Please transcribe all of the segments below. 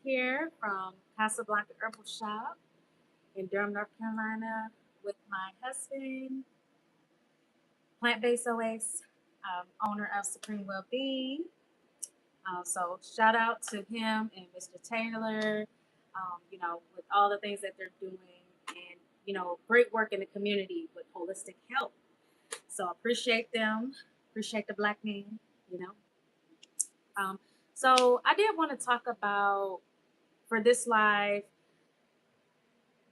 here from Casablanca Herbal Shop in Durham, North Carolina, with my husband, plant-based OAS, owner of Supreme Wellbeing. So shout out to him and Mr. Taylor, with all the things that they're doing and, great work in the community with holistic health. So appreciate them, appreciate the Black man, you know. So I did want to talk about, for this live,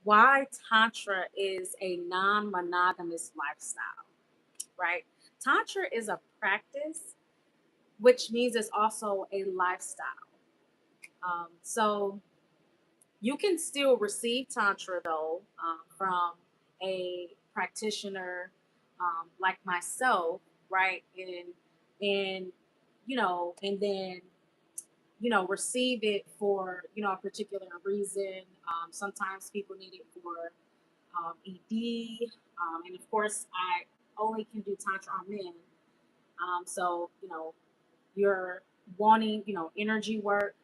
why Tantra is a non-monogamous lifestyle, right? Tantra is a practice, which means it's also a lifestyle. So you can still receive Tantra though from a practitioner like myself, right? And and then receive it for a particular reason. Sometimes people need it for ED, and of course, I only can do Tantra on men. So you're wanting energy work,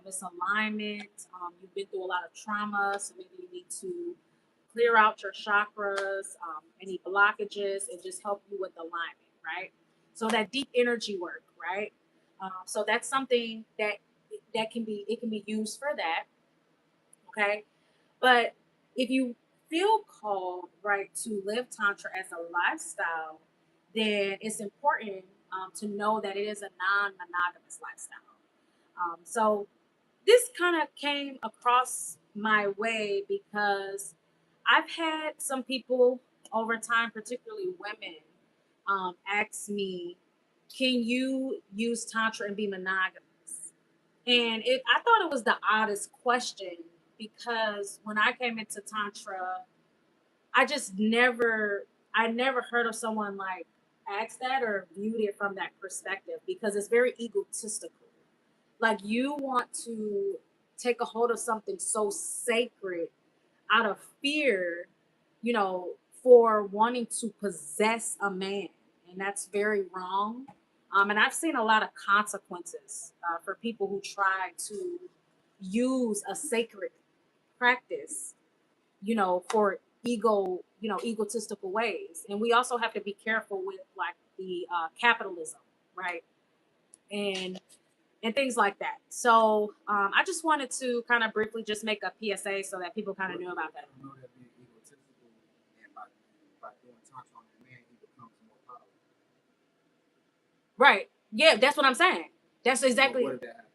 misalignment. You've been through a lot of trauma, so maybe you need to clear out your chakras, any blockages, and just help you with alignment, right? So that deep energy work, right? So that's something that can be used for that, okay? But if you feel called, right, to live Tantra as a lifestyle, then it's important to know that it is a non-monogamous lifestyle. So this kind of came across my way because I've had some people over time, particularly women, ask me, "Can you use Tantra and be monogamous?" And I thought it was the oddest question because when I came into Tantra, I never heard of someone like ask that or viewed it from that perspective because it's very egotistical. Like you want to take a hold of something so sacred out of fear, you know, for wanting to possess a man. And that's very wrong. And I've seen a lot of consequences for people who try to use a sacred practice, for egotistical ways. And we also have to be careful with like the capitalism, right? And things like that. So I just wanted to kind of briefly just make a PSA so that people kind of knew about that. I know that being egotistical and by doing Tantra on that man, he becomes more powerful. Right. Yeah, that's what I'm saying. That's exactly. What if that happens?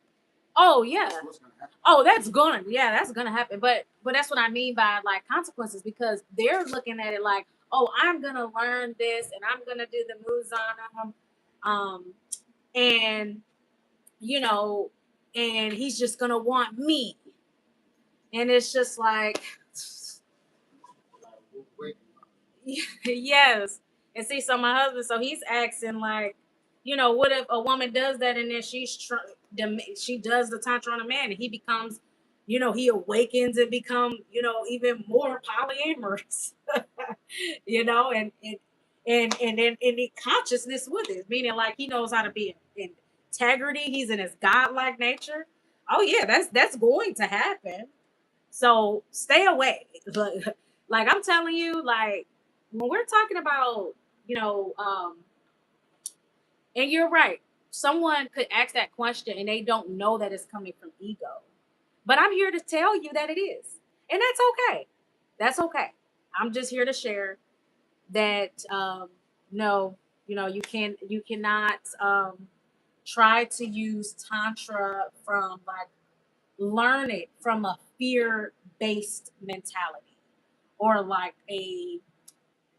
Oh yeah. That's what's gonna happen. Oh, that's gonna happen. But that's what I mean by like consequences because they're looking at it like, oh, I'm gonna learn this and I'm gonna do the moves on him, and you know, and he's just gonna want me, and it's just like, Wait, yes. And see, so my husband, so he's asking like, what if a woman does that and then she does the tantra on a man and he becomes, he awakens and become, even more polyamorous, and then the consciousness with it, meaning like he knows how to be in integrity. He's in his godlike nature. Oh yeah, that's going to happen. So stay away. Like I'm telling you, like when we're talking about, and you're right, someone could ask that question and they don't know that it's coming from ego. But I'm here to tell you that it is. And that's okay. That's okay. I'm just here to share that no, you cannot try to use tantra from like learn it from a fear-based mentality or like a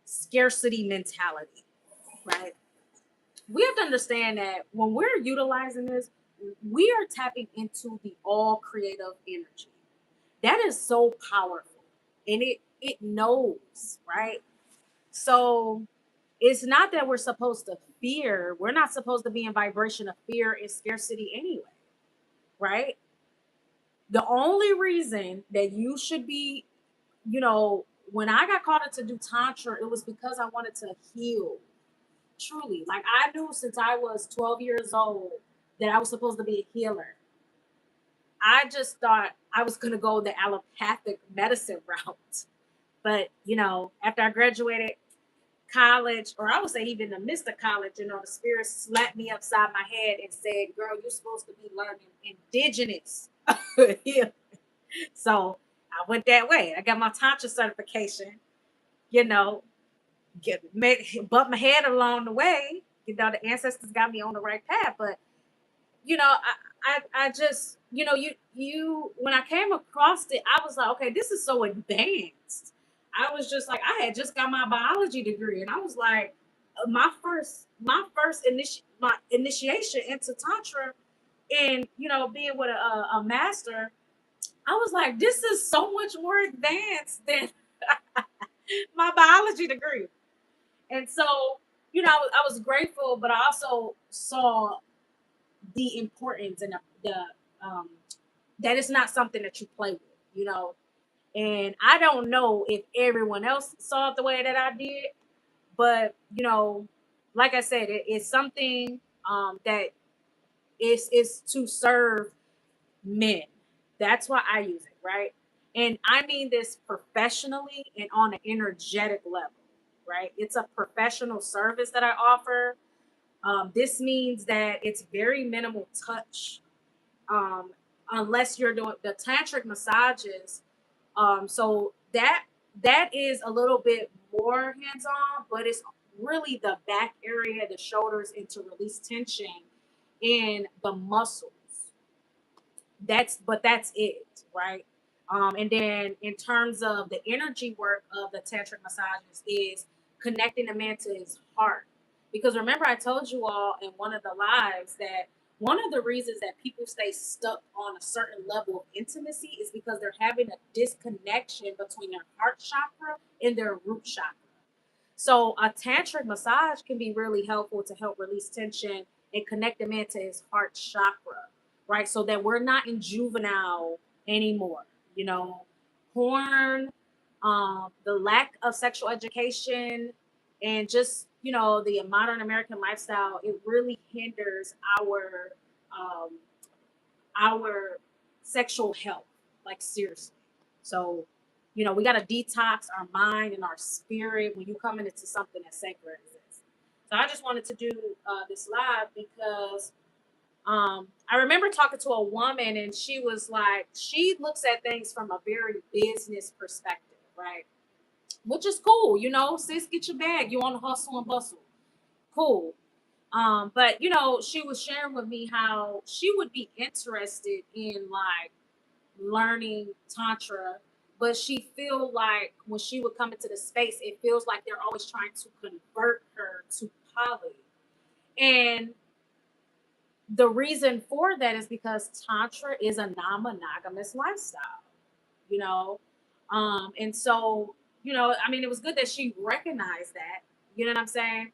scarcity mentality, right? We have to understand that when we're utilizing this, we are tapping into the all creative energy. That is so powerful. And it knows, right? So it's not that we're supposed to fear. We're not supposed to be in vibration of fear and scarcity anyway, right? The only reason that you should be, when I got called into do tantra, it was because I wanted to heal. Truly, like I knew since I was 12 years old that I was supposed to be a healer. I just thought I was going to go the allopathic medicine route. But, after I graduated college, or I would say even in the midst of college, the spirit slapped me upside my head and said, girl, you're supposed to be learning indigenous. Yeah. So I went that way. I got my Tantra certification, you know, bumped my head along the way. The ancestors got me on the right path. But, I just, when I came across it, I was like, okay, this is so advanced. I was just like, I had just got my biology degree, and I was like, my initiation into tantra, and being with a master, I was like, this is so much more advanced than my biology degree. And so, I was grateful, but I also saw the importance and um, that it's not something that you play with, you know. And I don't know if everyone else saw it the way that I did, but like I said, it's something that is to serve men. That's why I use it, right? And I mean this professionally and on an energetic level, right? It's a professional service that I offer. This means that it's very minimal touch, um, unless you're doing the tantric massages. So that is a little bit more hands on, but it's really the back area, the shoulders, and to release tension in the muscles. That's it, right? And then in terms of the energy work of the tantric massages is connecting the man to his heart. Because remember, I told you all in one of the lives that one of the reasons that people stay stuck on a certain level of intimacy is because they're having a disconnection between their heart chakra and their root chakra. So a tantric massage can be really helpful to help release tension and connect the man to his heart chakra, right? So that we're not in juvenile anymore. You know, porn, the lack of sexual education, and just the modern American lifestyle. It really hinders um, our sexual health, like seriously. So, we got to detox our mind and our spirit when you coming into something as sacred as this. So I just wanted to do this live because I remember talking to a woman and she was like, she looks at things from a very business perspective, right? Which is cool, sis, get your bag. You want to hustle and bustle. Cool. But she was sharing with me how she would be interested in like learning tantra, but she feel like when she would come into the space, it feels like they're always trying to convert her to poly. And the reason for that is because tantra is a non-monogamous lifestyle, you know. And so, I mean, it was good that she recognized that, you know what I'm saying?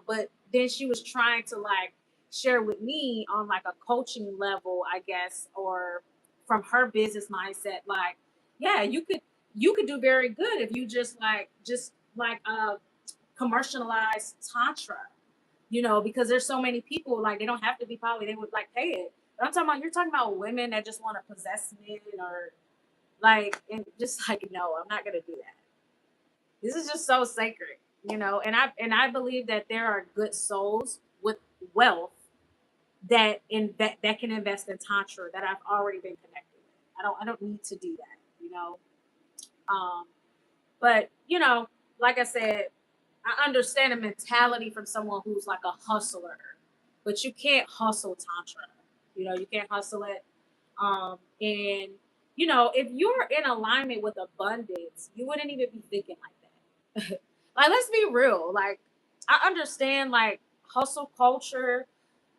But then she was trying to like share with me on like a coaching level, I guess, or from her business mindset, like, yeah, you could do very good if you just like commercialize tantra, because there's so many people like they don't have to be poly, they would like pay it. But I'm talking about, you're talking about women that just want to possess men or like, and just like, no, I'm not gonna do that. This is just so sacred, and I believe that there are good souls with wealth that can invest in tantra that I've already been connected with. I don't need to do that. Um, but like I said, I understand a mentality from someone who's like a hustler, but you can't hustle tantra. You can't hustle it. And if you're in alignment with abundance, you wouldn't even be thinking like that. Like, let's be real. Like, I understand like hustle culture,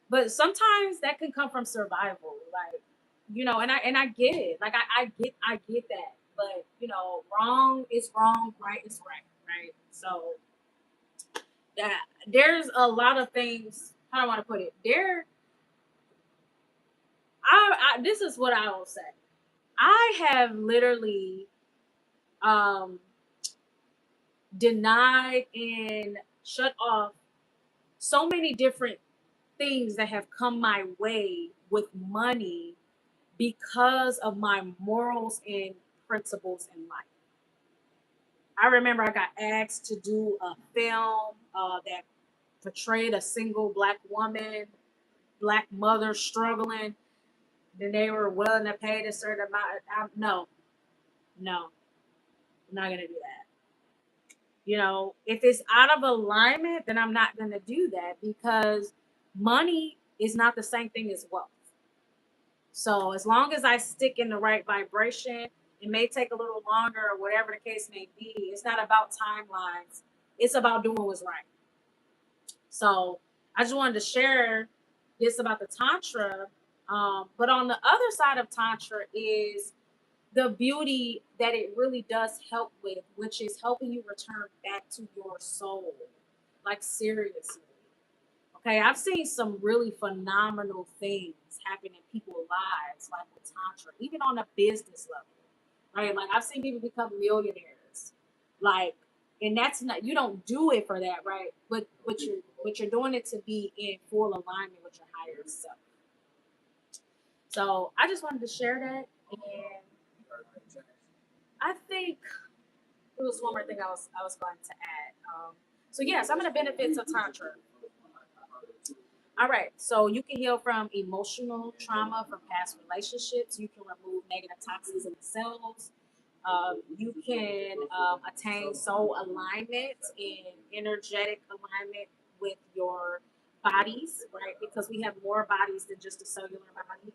but sometimes that can come from survival. Like, and I get it. Like, I get that. But wrong is wrong, right is right, right? So that there's a lot of things. How do I want to put it? This is what I will say. I have literally um, denied and shut off so many different things that have come my way with money because of my morals and principles in life. I remember I got asked to do a film that portrayed a single black woman, black mother struggling. Then they were willing to pay a certain amount. No, I'm not gonna do that. If it's out of alignment, then I'm not gonna do that because money is not the same thing as wealth. So as long as I stick in the right vibration, it may take a little longer or whatever the case may be. It's not about timelines. It's about doing what's right. So I just wanted to share this about the Tantra. But on the other side of Tantra is the beauty that it really does help with, which is helping you return back to your soul. Like, seriously. Okay, I've seen some really phenomenal things happen in people's lives, like with Tantra, even on a business level. Right? Like, I've seen people become millionaires. Like, and that's not, you don't do it for that, right? But you're doing it to be in full alignment with your higher self. So I just wanted to share that, and I think there was one more thing I was going to add. So yeah, some of the benefits of Tantra. All right, so you can heal from emotional trauma from past relationships. You can remove negative toxins in the cells. You can attain soul alignment and energetic alignment with your bodies, right? Because we have more bodies than just a cellular body.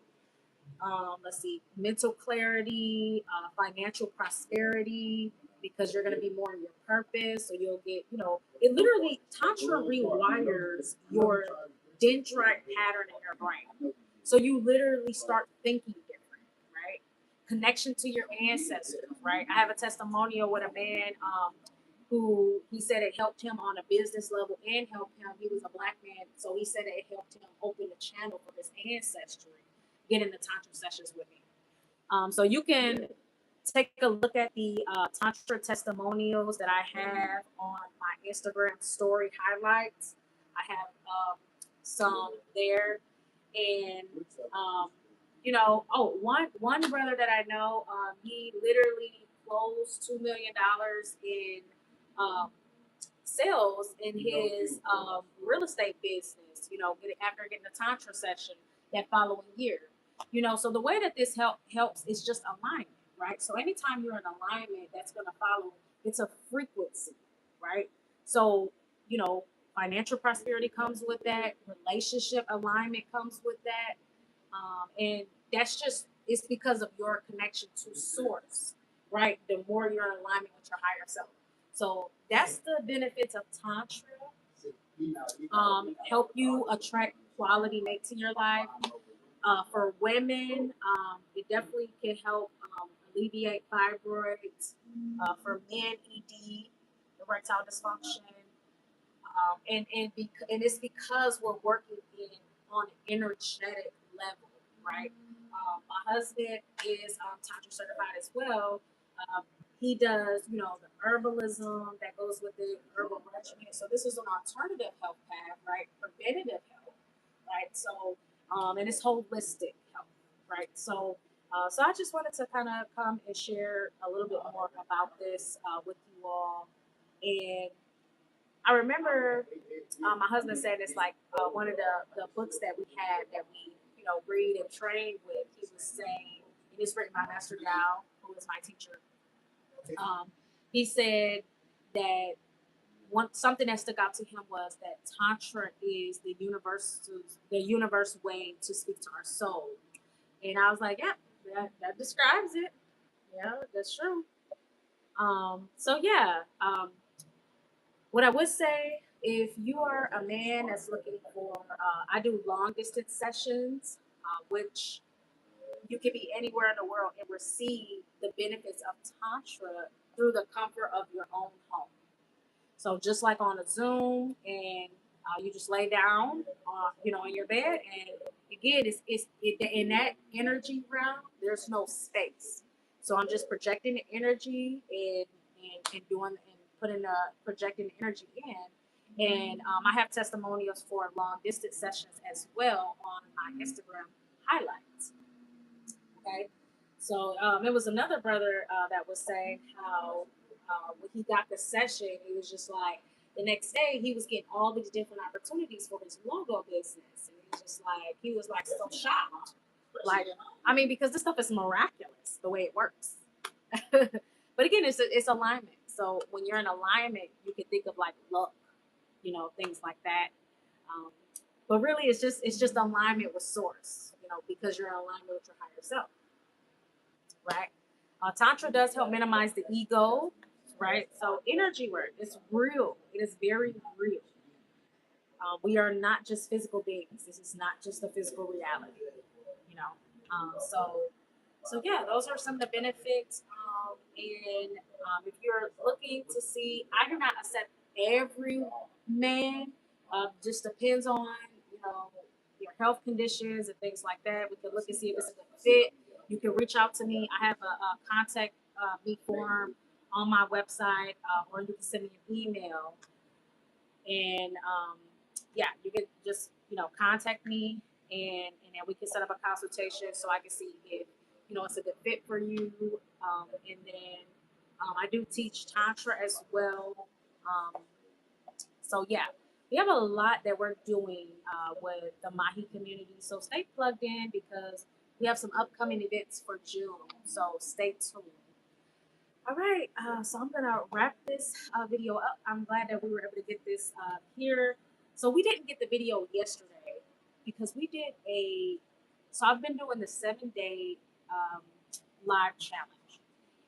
Let's see, mental clarity, financial prosperity, because you're going to be more in your purpose. So you'll get, it literally, Tantra rewires your dendrite pattern in your brain. So you literally start thinking different, right? Connection to your ancestors, right? I have a testimonial with a man who he said it helped him on a business level and helped him. He was a black man, so he said it helped him open the channel for his ancestry, get into Tantra sessions with me. So you can take a look at the Tantra testimonials that I have on my Instagram story highlights. I have some there, and one brother that I know, he literally closed $2 million in um, sales in his real estate business. After getting a Tantra session that following year. So the way that this helps is just alignment, right? So anytime you're in alignment, that's going to follow. It's a frequency, right? So financial prosperity comes with that. Relationship alignment comes with that, and that's just it's because of your connection to source, right? The more you're in alignment with your higher self. So that's the benefits of Tantra. Help you attract quality mates in your life. For women, it definitely can help alleviate fibroids. For men, ED, erectile dysfunction, and it's because we're working on an energetic level, right? My husband is Tantra certified as well. Um, he does, the herbalism that goes with the herbal regimen. So this is an alternative health path, right? Preventative health, right? So, and it's holistic health, right? So I just wanted to kind of come and share a little bit more about this with you all. And I remember my husband said it's like one of the books that we had that we, read and train with. He was saying, it is written by Master Yao, who is my teacher. Um, he said that something that stuck out to him was that Tantra is the universe way to speak to our soul. And I was like, yeah, that describes it. Yeah, that's true. So yeah, what I would say, if you are a man that's looking for, I do long distance sessions, which you can be anywhere in the world and receive the benefits of Tantra through the comfort of your own home. So just like on a Zoom, and you just lay down, in your bed, and again, in that energy realm. There's no space, so I'm just projecting the energy and doing and putting projecting the energy in, and I have testimonials for long distance sessions as well on my Instagram highlights. Okay. So it was another brother that was saying how when he got the session, he was just like, the next day he was getting all these different opportunities for his logo business. And he was like so shocked. Like, I mean, because this stuff is miraculous the way it works. But again, it's alignment. So when you're in alignment, you can think of like luck, things like that. Um, but really, it's just alignment with source, because you're in alignment with your higher self, right? Tantra does help minimize the ego, right? So energy work is real. It is very real. We are not just physical beings. This is not just a physical reality, you know. So yeah, those are some of the benefits. And if you're looking to see, I do not accept every man. Just depends on your health conditions and things like that. We can look and see if it's a good fit. You can reach out to me. I have a contact me form on my website, or you can send me an email. And yeah, you can just contact me, and then we can set up a consultation so I can see if it's a good fit for you. And then I do teach tantra as well. Um, so yeah, we have a lot that we're doing with the Mahi community. So stay plugged in because we have some upcoming events for June. So stay tuned. All right, so I'm gonna wrap this video up. I'm glad that we were able to get this here. So we didn't get the video yesterday because we did a. So I've been doing the 7-day um, live challenge,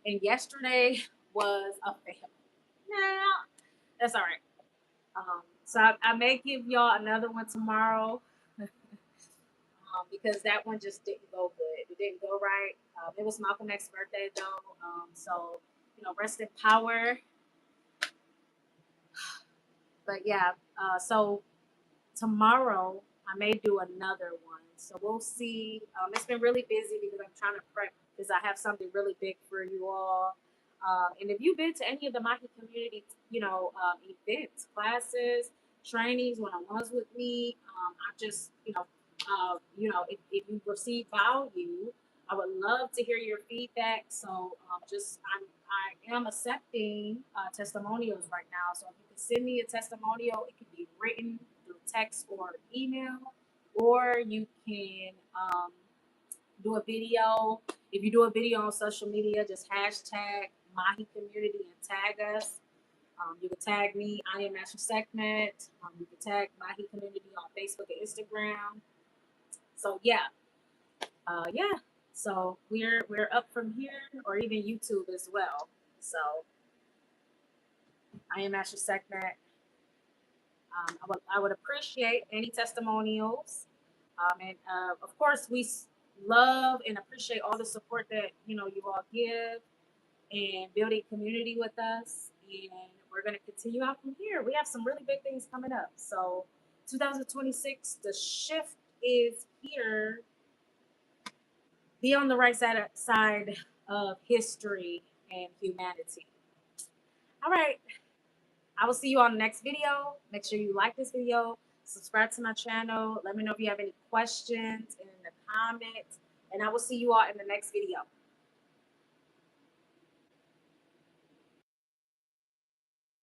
and yesterday was a fail. Nah, that's all right. So I may give y'all another one tomorrow because that one just didn't go good. It didn't go right. It was Malcolm X's birthday though, so rest in power. But yeah, so tomorrow I may do another one. So we'll see. It's been really busy because I'm trying to prep because I have something really big for you all. And if you've been to any of the Mahi community, events, classes, trainings, one-on-ones with me, I just, if you receive value, I would love to hear your feedback. So I am accepting testimonials right now. So if you can send me a testimonial, it can be written through text or email, or you can do a video. If you do a video on social media, just hashtag Mahi Community and tag us. You can tag me. I am AshaSekhmet. You can tag Mahi Community on Facebook and Instagram. So yeah. So we're up from here, or even YouTube as well. So I am AshaSekhmet. I would appreciate any testimonials, and of course we love and appreciate all the support that you all give and building community with us. And we're going to continue out from here. We have some really big things coming up. So 2026, the shift is here. Be on the right side of history and humanity. All right. I will see you on the next video. Make sure you like this video, subscribe to my channel. Let me know if you have any questions in the comments, and I will see you all in the next video.